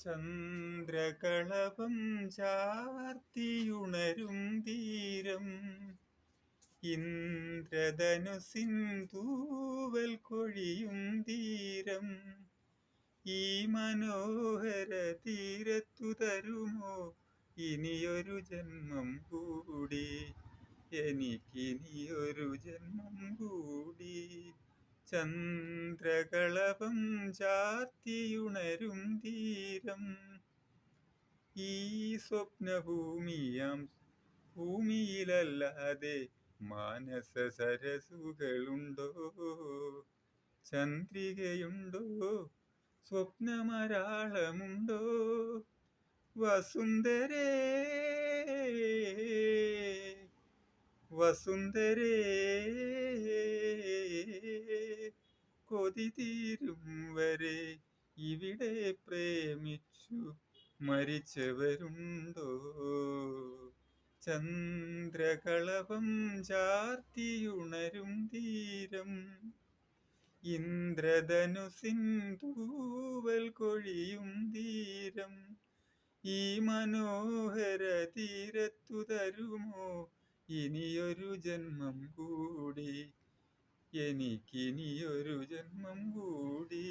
ചന്ദ്രകളഭം ചാർത്തിയുണരും തീരം ഇന്ദ്രധനുസിൻ തൂവൽ കൊഴിയും തീരം ഈ മനോഹര തീരത്തു തരുമോ ഇനിയൊരു ജന്മം കൂടി, എനിക്കിനിയൊരു ജന്മം കൂടി. ചന്ദ്രകളഭം ചാർത്തിയുണരും തീരം. ഈ സ്വപ്നഭൂമിയാം ഭൂമിയിലല്ലാതെ മാനസ സരസുകളുണ്ടോ? ചന്ദ്രികയുണ്ടോ? സ്വപ്നമരാളമുണ്ടോ? വസുന്ധരേ വസുന്ധരേ, കൊതി തീരും വരെ ഇവിടെ പ്രേമിച്ചു മരിച്ചവരുണ്ടോ? ചന്ദ്രകളഭം ചാർത്തിയുണരും തീരം ഇന്ദ്രധനുസിൻ തൂവൽ കൊഴിയും തീരം ഈ മനോഹര തീരത്തു തരുമോ ഇനിയൊരു ജന്മം കൂടി, എനിക്കിനിയൊരു ജന്മം കൂടി.